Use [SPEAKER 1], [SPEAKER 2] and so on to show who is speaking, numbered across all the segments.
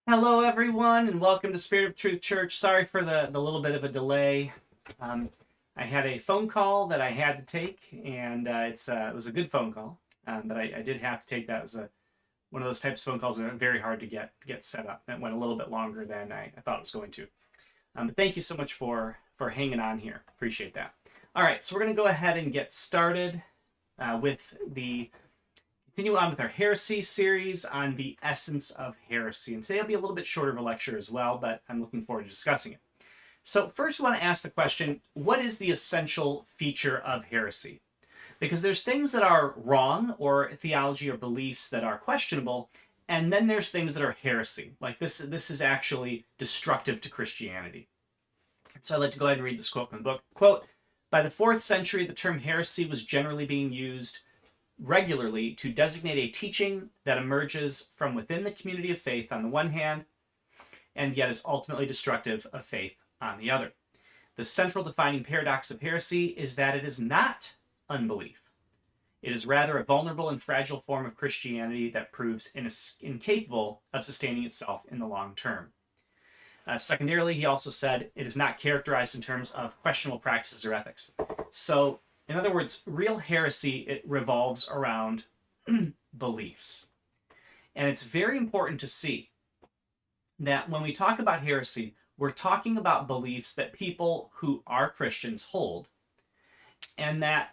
[SPEAKER 1] Hello, everyone, and welcome to Spirit of Truth Church. Sorry for the little bit of a delay. Um, I had a phone call that I had to take, and it was a good phone call, but I did have to take that. It was one of those types of phone calls that are very hard to get set up. That went a little bit longer than I thought it was going to. But thank you so much for hanging on here. Appreciate that. All right, so we're going to go ahead and get started continue on with our Heresy series on the essence of heresy. And today will be a little bit shorter of a lecture as well, but I'm looking forward to discussing it. So first we want to ask the question, what is the essential feature of heresy? Because there's things that are wrong, or theology or beliefs that are questionable, and then there's things that are heresy. Like this is actually destructive to Christianity. So I'd like to go ahead and read this quote from the book. Quote, by the 4th century, the term heresy was generally being used regularly to designate a teaching that emerges from within the community of faith on the one hand, and yet is ultimately destructive of faith on the other. The central defining paradox of heresy is that it is not unbelief. It is rather a vulnerable and fragile form of Christianity that proves incapable of sustaining itself in the long term. Secondarily, he also said it is not characterized in terms of questionable practices or ethics. So, in other words, real heresy, it revolves around beliefs. And it's very important to see that when we talk about heresy, we're talking about beliefs that people who are Christians hold, and that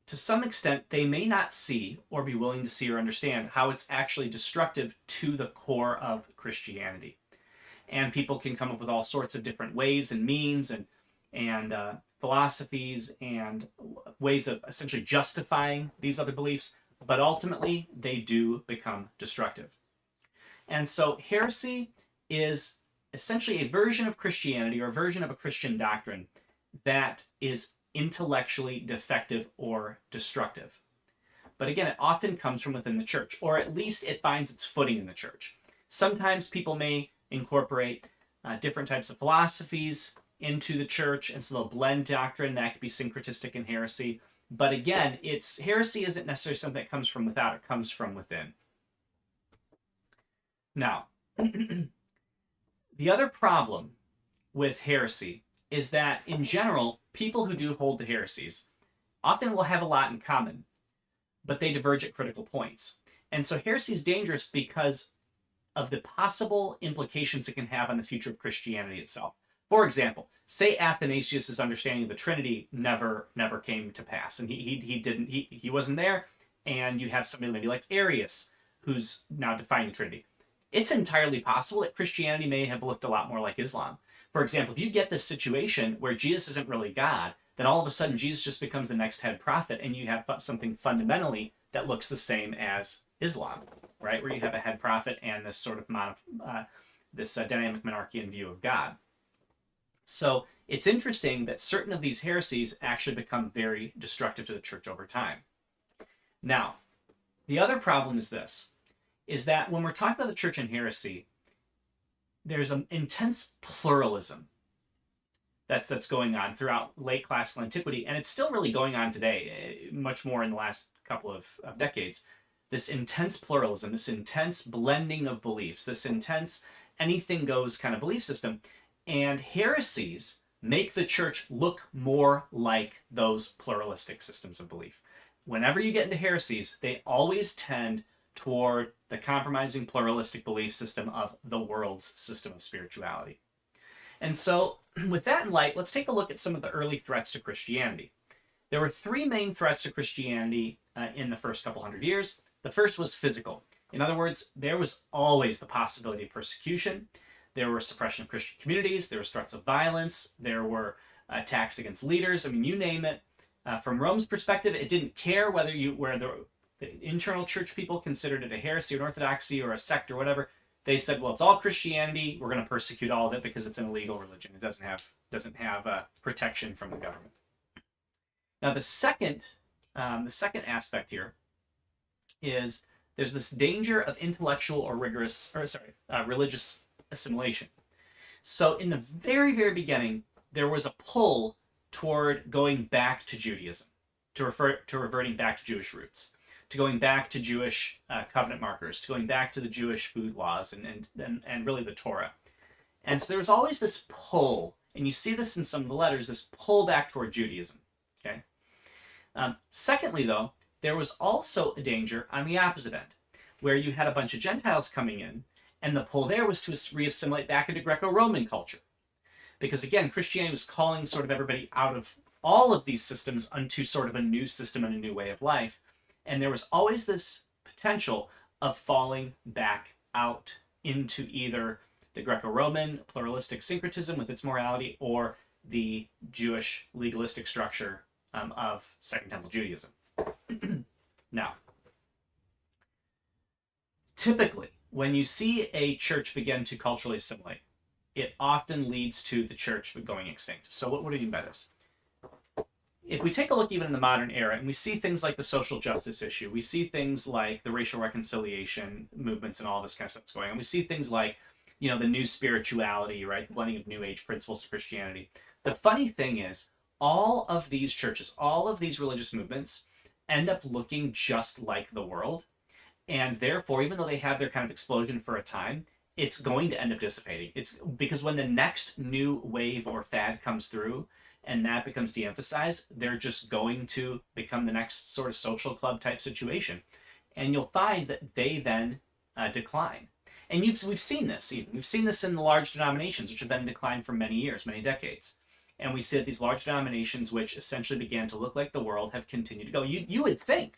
[SPEAKER 1] to some extent they may not see or be willing to see or understand how it's actually destructive to the core of Christianity. And people can come up with all sorts of different ways and means and philosophies and ways of essentially justifying these other beliefs, but ultimately they do become destructive. And so heresy is essentially a version of Christianity, or a version of a Christian doctrine that is intellectually defective or destructive. But again, it often comes from within the church, or at least it finds its footing in the church. Sometimes people may incorporate different types of philosophies into the church, and so they'll blend doctrine. That could be syncretistic in heresy. But again, heresy isn't necessarily something that comes from without, it comes from within. Now, the other problem with heresy is that, in general, people who do hold the heresies often will have a lot in common, but they diverge at critical points. And so heresy is dangerous because of the possible implications it can have on the future of Christianity itself. For example, say Athanasius' understanding of the Trinity never came to pass, and he wasn't there, and you have somebody maybe like Arius, who's now defining the Trinity. It's entirely possible that Christianity may have looked a lot more like Islam. For example, if you get this situation where Jesus isn't really God, then all of a sudden Jesus just becomes the next head prophet, and you have something fundamentally that looks the same as Islam, right? Where you have a head prophet and this sort of dynamic monarchian view of God. So it's interesting that certain of these heresies actually become very destructive to the church over time. Now, the other problem is this, is that when we're talking about the church and heresy, there's an intense pluralism that's going on throughout late classical antiquity, and it's still really going on today, much more in the last couple of decades. This intense pluralism, this intense blending of beliefs, this intense anything goes kind of belief system. And heresies make the church look more like those pluralistic systems of belief. Whenever you get into heresies, they always tend toward the compromising pluralistic belief system of the world's system of spirituality. And so, with that in light, let's take a look at some of the early threats to Christianity. There were 3 main threats to Christianity in the first couple hundred years. The first was physical. In other words, there was always the possibility of persecution. There were suppression of Christian communities. There was threats of violence. There were attacks against leaders. I mean, you name it. From Rome's perspective, it didn't care where the internal church people considered it a heresy or an orthodoxy or a sect or whatever. They said, well, it's all Christianity. We're going to persecute all of it because it's an illegal religion. It doesn't have protection from the government. Now, the second aspect here is there's this danger of intellectual or religious assimilation. So in the very, very beginning, there was a pull toward going back to Judaism, to reverting back to Jewish roots. to going back to Jewish covenant markers, to going back to the Jewish food laws and really the Torah. And so there was always this pull, and you see this in some of the letters, this pull back toward Judaism. Okay. Secondly, though, there was also a danger on the opposite end, where you had a bunch of Gentiles coming in, and the pull there was to reassimilate back into Greco-Roman culture. Because again, Christianity was calling sort of everybody out of all of these systems unto sort of a new system and a new way of life. And there was always this potential of falling back out into either the Greco-Roman pluralistic syncretism with its morality or the Jewish legalistic structure of Second Temple Judaism. Now, typically, when you see a church begin to culturally assimilate, it often leads to the church going extinct. So what do you mean by this? If we take a look even in the modern era, and we see things like the social justice issue, we see things like the racial reconciliation movements and all this kind of stuff that's going on. We see things like, the new spirituality, right? The blending of New Age principles to Christianity. The funny thing is, all of these churches, all of these religious movements end up looking just like the world. And therefore, even though they have their kind of explosion for a time, it's going to end up dissipating. It's because when the next new wave or fad comes through and that becomes de-emphasized, they're just going to become the next sort of social club type situation. And you'll find that they then decline. And we've seen this even. We've seen this in the large denominations, which have been in decline for many years, many decades. And we see that these large denominations, which essentially began to look like the world, have continued to go. You would think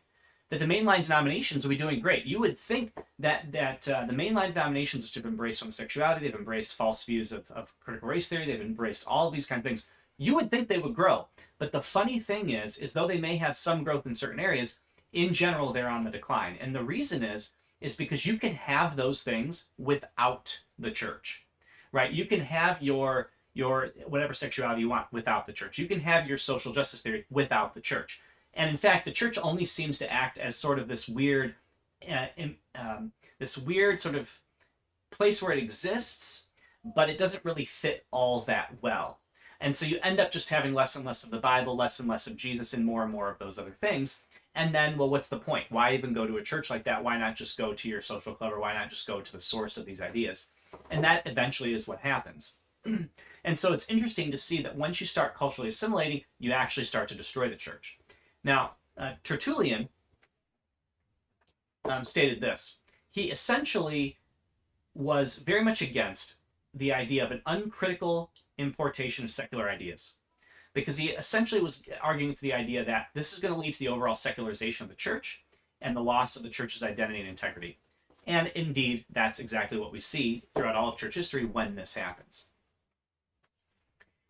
[SPEAKER 1] that the mainline denominations would be doing great. You would think that the mainline denominations, which have embraced homosexuality, they've embraced false views of critical race theory, they've embraced all of these kinds of things, you would think they would grow. But the funny thing is though they may have some growth in certain areas, in general, they're on the decline. And the reason is because you can have those things without the church, right? You can have your whatever sexuality you want without the church. You can have your social justice theory without the church. And in fact, the church only seems to act as sort of this weird sort of place where it exists, but it doesn't really fit all that well. And so you end up just having less and less of the Bible, less and less of Jesus, and more of those other things. And then, well, what's the point? Why even go to a church like that? Why not just go to your social club, or why not just go to the source of these ideas? And that eventually is what happens. And so it's interesting to see that once you start culturally assimilating, you actually start to destroy the church. Now, Tertullian stated this. He essentially was very much against the idea of an uncritical importation of secular ideas, because he essentially was arguing for the idea that this is going to lead to the overall secularization of the church and the loss of the church's identity and integrity. And indeed, that's exactly what we see throughout all of church history when this happens.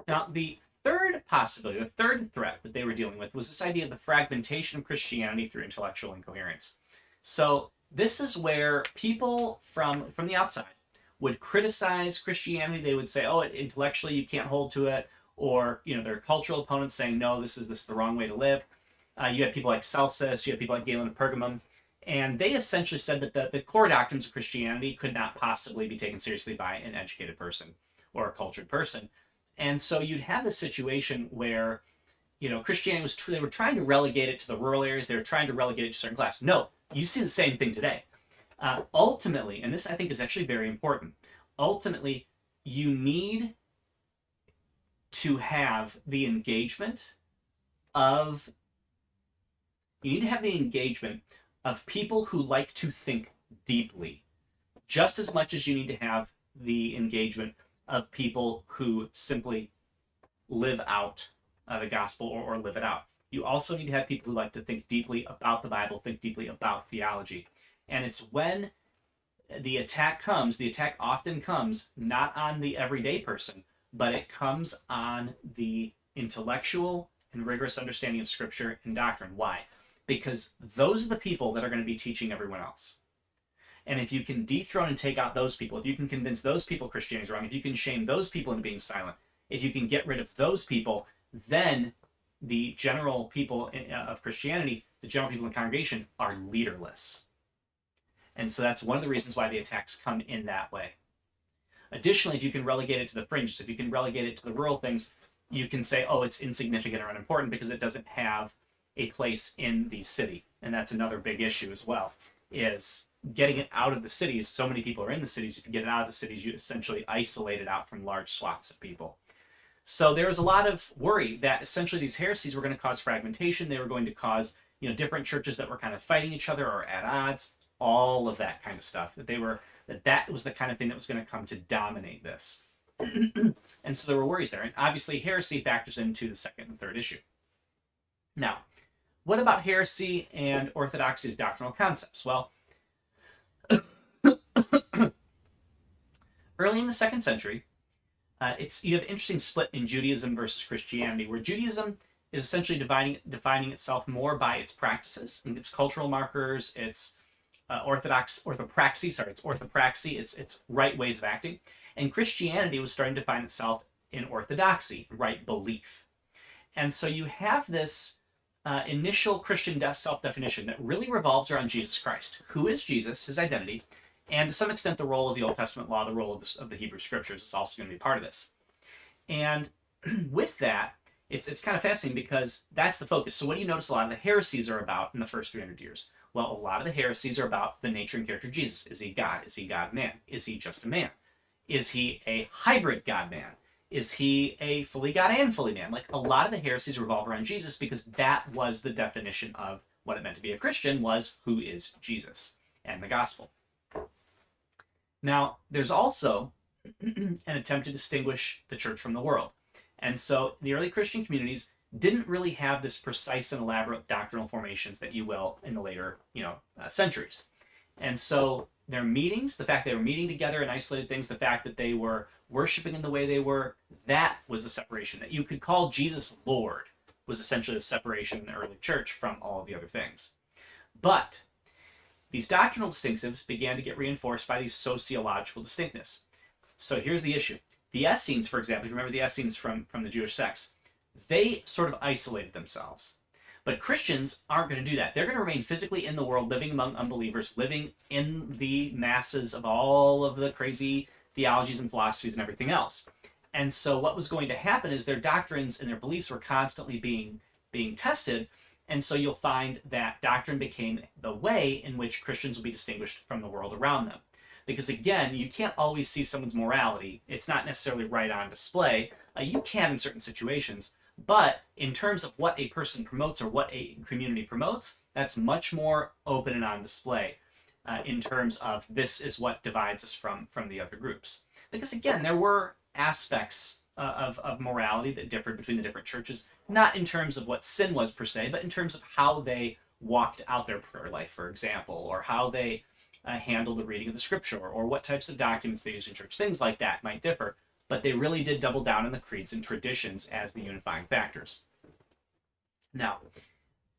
[SPEAKER 1] Now, the third possibility, the third threat that they were dealing with was this idea of the fragmentation of Christianity through intellectual incoherence. So this is where people from the outside would criticize Christianity. They would say, oh, intellectually you can't hold to it, or their cultural opponents saying, no, this is the wrong way to live. You had people like Celsus, you had people like Galen of Pergamum, and they essentially said that the core doctrines of Christianity could not possibly be taken seriously by an educated person or a cultured person. And so you'd have this situation where, Christianity they were trying to relegate it to the rural areas. They were trying to relegate it to a certain class. No, you see the same thing today. Ultimately, and this I think is actually very important, ultimately, you need to have the engagement of people who like to think deeply, just as much as you need to have the engagement of people who simply live out the gospel or live it out. You also need to have people who like to think deeply about the Bible, think deeply about theology. And it's when the attack often comes not on the everyday person, but it comes on the intellectual and rigorous understanding of Scripture and doctrine. Why? Because those are the people that are going to be teaching everyone else. And if you can dethrone and take out those people, if you can convince those people Christianity is wrong, if you can shame those people into being silent, if you can get rid of those people, then the general people of Christianity, the general people in the congregation, are leaderless. And so that's one of the reasons why the attacks come in that way. Additionally, if you can relegate it to the fringes, if you can relegate it to the rural things, you can say, oh, it's insignificant or unimportant because it doesn't have a place in the city. and that's another big issue as well, is getting it out of the cities. So many people are in the cities. If you get it out of the cities, you essentially isolate it out from large swaths of people. So there was a lot of worry that essentially these heresies were going to cause fragmentation. They were going to cause, different churches that were kind of fighting each other or at odds, all of that kind of stuff. That was the kind of thing that was going to come to dominate this. And so there were worries there. And obviously heresy factors into the second and third issue. Now, what about heresy and orthodoxy as doctrinal concepts? Well, early in the 2nd century, you have an interesting split in Judaism versus Christianity, where Judaism is essentially defining itself more by its practices and its cultural markers, its orthopraxy, its right ways of acting. And Christianity was starting to define itself in orthodoxy, right belief. And so you have this initial Christian self-definition that really revolves around Jesus Christ. Who is Jesus, his identity, and to some extent the role of the Old Testament law, the role of the Hebrew Scriptures is also going to be part of this. And with that, it's kind of fascinating because that's the focus. So what do you notice a lot of the heresies are about in the first 300 years? Well, a lot of the heresies are about the nature and character of Jesus. Is he God? Is he God-man? Is he just a man? Is he a hybrid God-man? Is he a fully God and fully man? Like, a lot of the heresies revolve around Jesus because that was the definition of what it meant to be a Christian, was who is Jesus and the gospel. Now, there's also an attempt to distinguish the church from the world. And so the early Christian communities didn't really have this precise and elaborate doctrinal formations that you will in the later, centuries. And so their meetings, the fact they were meeting together in isolated things, the fact that they were worshiping in the way they were, that was the separation. That you could call Jesus Lord was essentially the separation in the early church from all of the other things. But these doctrinal distinctives began to get reinforced by these sociological distinctness. So here's the issue. The Essenes, for example, if you remember the Essenes from the Jewish sects, they sort of isolated themselves. But Christians aren't going to do that. They're going to remain physically in the world, living among unbelievers, living in the masses of all of the crazy theologies and philosophies and everything else. And so what was going to happen is their doctrines and their beliefs were constantly being tested. And so you'll find that doctrine became the way in which Christians will be distinguished from the world around them. Because again, you can't always see someone's morality. It's not necessarily right on display. You can in certain situations. But in terms of what a person promotes or what a community promotes, that's much more open and on display in terms of this is what divides us from the other groups. Because again, there were aspects of morality that differed between the different churches, not in terms of what sin was per se, but in terms of how they walked out their prayer life, for example, or how they handled the reading of the scripture, or what types of documents they used in church. Things like that might differ. But they really did double down on the creeds and traditions as the unifying factors. Now,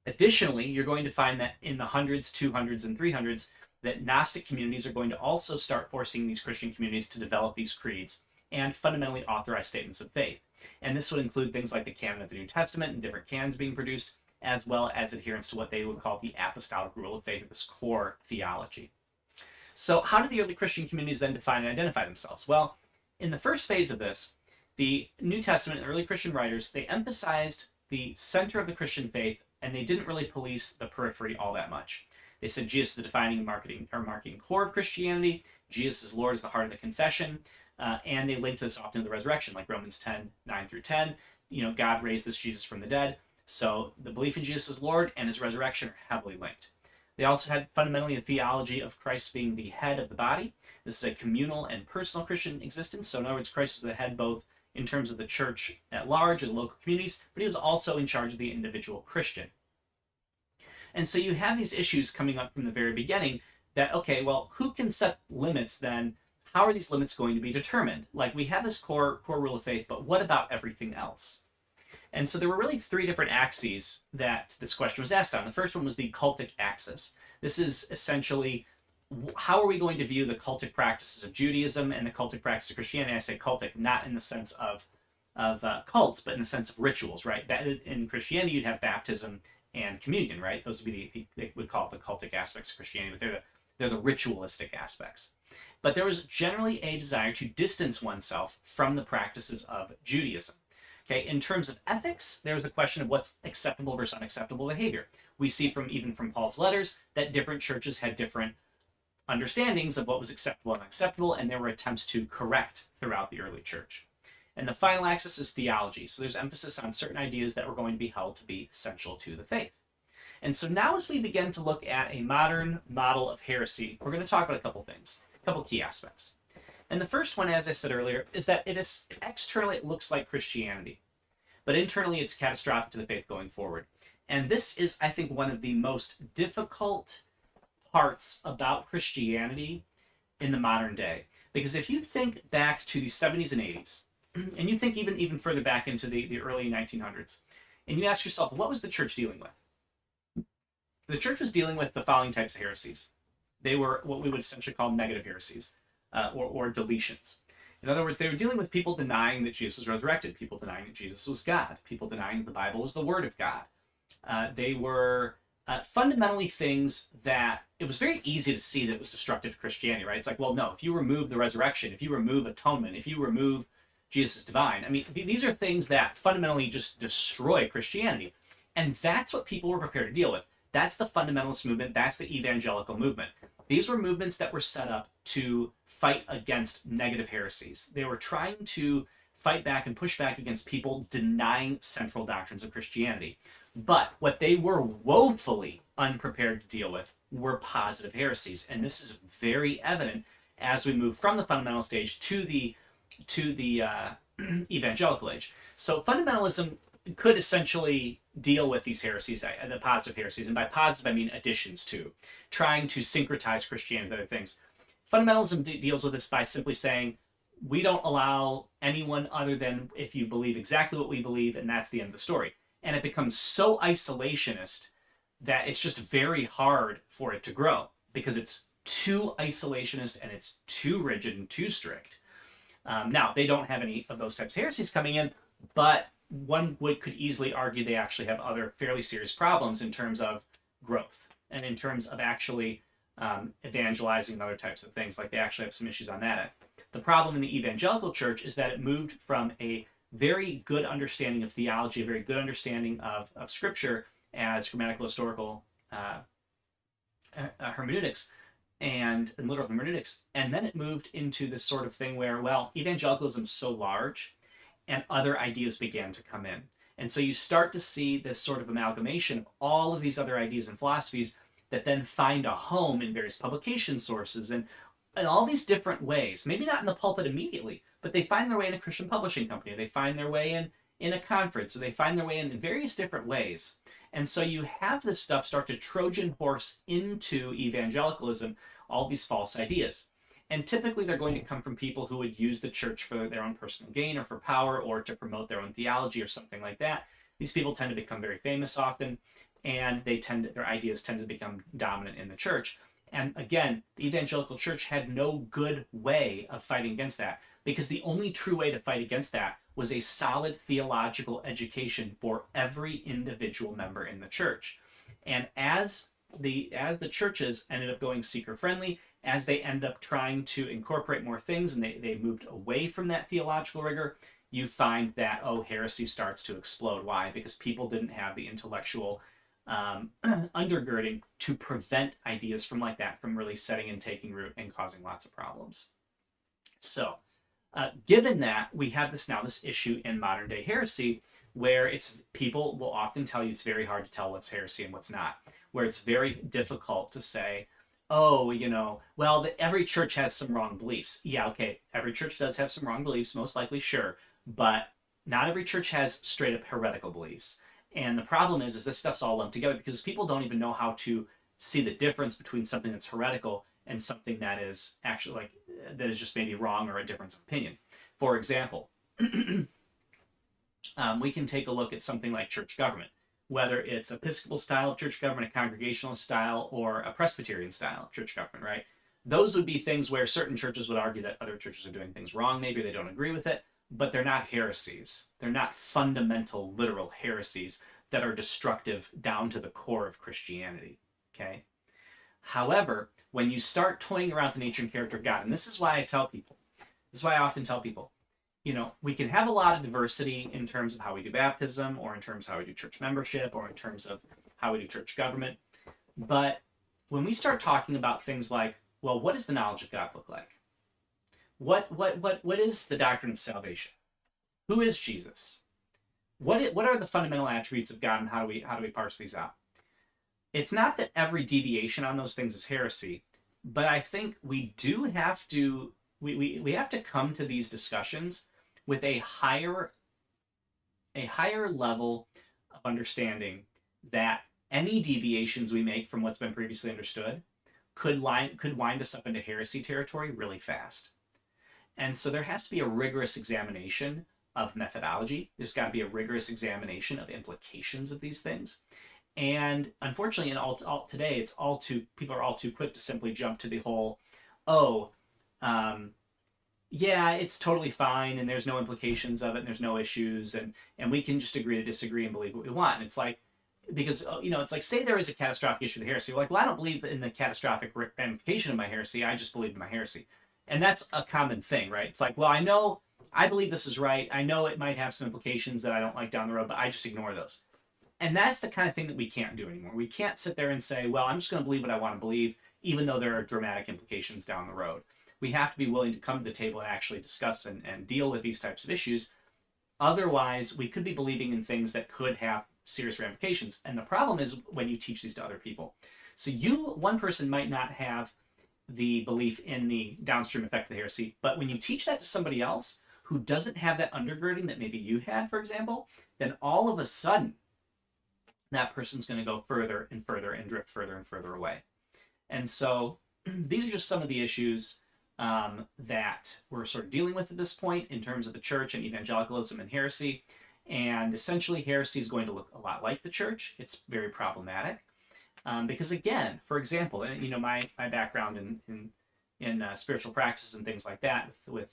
[SPEAKER 1] additionally, you're going to find that in the 100s, 200s, and 300s, that Gnostic communities are going to also start forcing these Christian communities to develop these creeds and fundamentally authorize statements of faith. And this would include things like the canon of the New Testament and different canons being produced, as well as adherence to what they would call the apostolic rule of faith, or this core theology. So how did the early Christian communities then define and identify themselves? Well, in the first phase of this, the New Testament and early Christian writers, they emphasized the center of the Christian faith, and they didn't really police the periphery all that much. They said Jesus is the defining and marking core of Christianity. Jesus is Lord is the heart of the confession, and they linked this often to the resurrection, like Romans 10:9-10. God raised this Jesus from the dead. So the belief in Jesus as Lord and his resurrection are heavily linked. They also had fundamentally a theology of Christ being the head of the body. This is a communal and personal Christian existence. So in other words, Christ was the head both in terms of the church at large and local communities, but he was also in charge of the individual Christian. And so you have these issues coming up from the very beginning that, okay, well, who can set limits then? How are these limits going to be determined? Like, we have this core rule of faith, but what about everything else? And so there were really three different axes that this question was asked on. The first one was the cultic axis. This is essentially, how are we going to view the cultic practices of Judaism and the cultic practices of Christianity? I say cultic not in the sense of cults, but in the sense of rituals, right? In Christianity, you'd have baptism and communion, right? Those would be they would call it the cultic aspects of Christianity, but they're the ritualistic aspects. But there was generally a desire to distance oneself from the practices of Judaism. Okay, in terms of ethics, there's a question of what's acceptable versus unacceptable behavior. we see even from Paul's letters that different churches had different understandings of what was acceptable and unacceptable, and there were attempts to correct throughout the early church. And the final axis is theology. So there's emphasis on certain ideas that were going to be held to be essential to the faith. And so now as we begin to look at a modern model of heresy, we're going to talk about a couple things, a couple key aspects. And the first one, as I said earlier, is that externally it looks like Christianity, but internally it's catastrophic to the faith going forward. And this is, I think, one of the most difficult parts about Christianity in the modern day. Because if you think back to the 70s and 80s, and you think even further back into the early 1900s, and you ask yourself, what was the church dealing with? The church was dealing with the following types of heresies. They were what we would essentially call negative heresies, or deletions. In other words, they were dealing with people denying that Jesus was resurrected, people denying that Jesus was God, people denying that the Bible was the Word of God. They were fundamentally things that it was very easy to see that it was destructive to Christianity, right? It's like, well, no, if you remove the resurrection, if you remove atonement, if you remove Jesus is divine, I mean, these are things that fundamentally just destroy Christianity. And that's what people were prepared to deal with. That's the fundamentalist movement. That's the evangelical movement. These were movements that were set up to fight against negative heresies. They were trying to fight back and push back against people denying central doctrines of Christianity. But what they were woefully unprepared to deal with were positive heresies. And this is very evident as we move from the fundamental stage to the evangelical age. So fundamentalism could essentially deal with these heresies, the positive heresies, and by positive I mean additions to, trying to syncretize Christianity with other things. Fundamentalism deals with this by simply saying, we don't allow anyone other than if you believe exactly what we believe, and that's the end of the story. And it becomes so isolationist that it's just very hard for it to grow because it's too isolationist and it's too rigid and too strict. Now, they don't have any of those types of heresies coming in, but one could easily argue they actually have other fairly serious problems in terms of growth and in terms of actually evangelizing and other types of things. Like they actually have some issues on that end. The problem in the evangelical church is that it moved from a very good understanding of theology, a very good understanding of Scripture as grammatical historical hermeneutics and literal hermeneutics, and then it moved into this sort of thing where, well, evangelicalism is so large and other ideas began to come in. And so you start to see this sort of amalgamation of all of these other ideas and philosophies that then find a home in various publication sources and all these different ways. Maybe not in the pulpit immediately, but they find their way in a Christian publishing company. They find their way in a conference, or they find their way in various different ways. And so you have this stuff start to Trojan horse into evangelicalism, all these false ideas. And typically they're going to come from people who would use the church for their own personal gain or for power or to promote their own theology or something like that. These people tend to become very famous often, and their ideas tend to become dominant in the church. And again, the evangelical church had no good way of fighting against that, because the only true way to fight against that was a solid theological education for every individual member in the church. And as the churches ended up going seeker-friendly, as they end up trying to incorporate more things and they moved away from that theological rigor, you find that, heresy starts to explode. Why? Because people didn't have the intellectual undergirding to prevent ideas from really setting and taking root and causing lots of problems. So, given that, we have this issue in modern day heresy where people will often tell you it's very hard to tell what's heresy and what's not, where it's very difficult to say, every church has some wrong beliefs. Yeah, okay, every church does have some wrong beliefs, most likely, sure, but not every church has straight up heretical beliefs. And the problem is this stuff's all lumped together because people don't even know how to see the difference between something that's heretical and something that is actually that is just maybe wrong or a difference of opinion. For example, we can take a look at something like church government, whether it's Episcopal style of church government, a Congregationalist style, or a Presbyterian style of church government, right? Those would be things where certain churches would argue that other churches are doing things wrong. Maybe they don't agree with it, but they're not heresies. They're not fundamental, literal heresies that are destructive down to the core of Christianity, okay? However, when you start toying around the nature and character of God, and this is why I often tell people, we can have a lot of diversity in terms of how we do baptism, or in terms of how we do church membership, or in terms of how we do church government. But when we start talking about things like, well, what does the knowledge of God look like? What is the doctrine of salvation? Who is Jesus? What are the fundamental attributes of God, and how do we parse these out? It's not that every deviation on those things is heresy, but I think we do have to we have to come to these discussions with a higher level of understanding that any deviations we make from what's been previously understood could wind us up into heresy territory really fast. And so there has to be a rigorous examination of methodology. There's got to be a rigorous examination of implications of these things. And unfortunately, today, people are all too quick to simply jump to the whole, oh, yeah, it's totally fine, and there's no implications of it, and there's no issues, and we can just agree to disagree and believe what we want. And it's like, because it's like, say there is a catastrophic issue with heresy. We're like, well, I don't believe in the catastrophic ramification of my heresy. I just believe in my heresy. And that's a common thing, right? It's like, well, I believe this is right. I know it might have some implications that I don't like down the road, but I just ignore those. And that's the kind of thing that we can't do anymore. We can't sit there and say, well, I'm just going to believe what I want to believe, even though there are dramatic implications down the road. We have to be willing to come to the table and actually discuss and deal with these types of issues. Otherwise, we could be believing in things that could have serious ramifications. And the problem is when you teach these to other people. So one person might not have the belief in the downstream effect of the heresy, but when you teach that to somebody else who doesn't have that undergirding that maybe you had, for example, then all of a sudden, that person's going to go further and further and drift further and further away. And so these are just some of the issues that we're sort of dealing with at this point in terms of the church and evangelicalism and heresy. And essentially, heresy is going to look a lot like the church. It's very problematic because, again, for example, my background in spiritual practices and things like that, with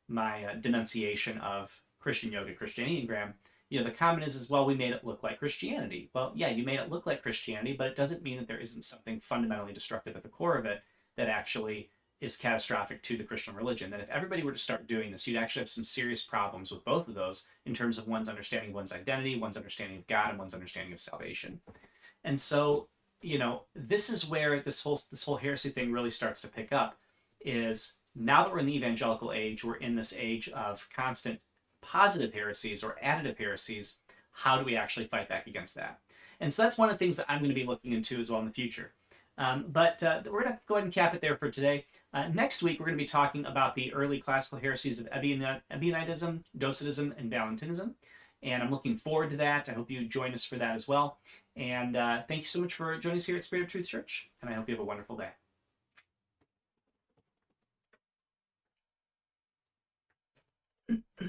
[SPEAKER 1] my denunciation of Christian yoga, Christian Enneagram, the comment is, well, we made it look like Christianity. Well, yeah, you made it look like Christianity, but it doesn't mean that there isn't something fundamentally destructive at the core of it that actually is catastrophic to the Christian religion. That if everybody were to start doing this, you'd actually have some serious problems with both of those in terms of one's understanding of one's identity, one's understanding of God, and one's understanding of salvation. And so, this is where this whole heresy thing really starts to pick up, is now that we're in the evangelical age, we're in this age of constant positive heresies or additive heresies. How do we actually fight back against that? And so that's one of the things that I'm going to be looking into as well in the future. But we're going to go ahead and cap it there for today. Next week, we're going to be talking about the early classical heresies of Ebionitism, Docetism, and Valentinism. And I'm looking forward to that. I hope you join us for that as well. And thank you so much for joining us here at Spirit of Truth Church. And I hope you have a wonderful day.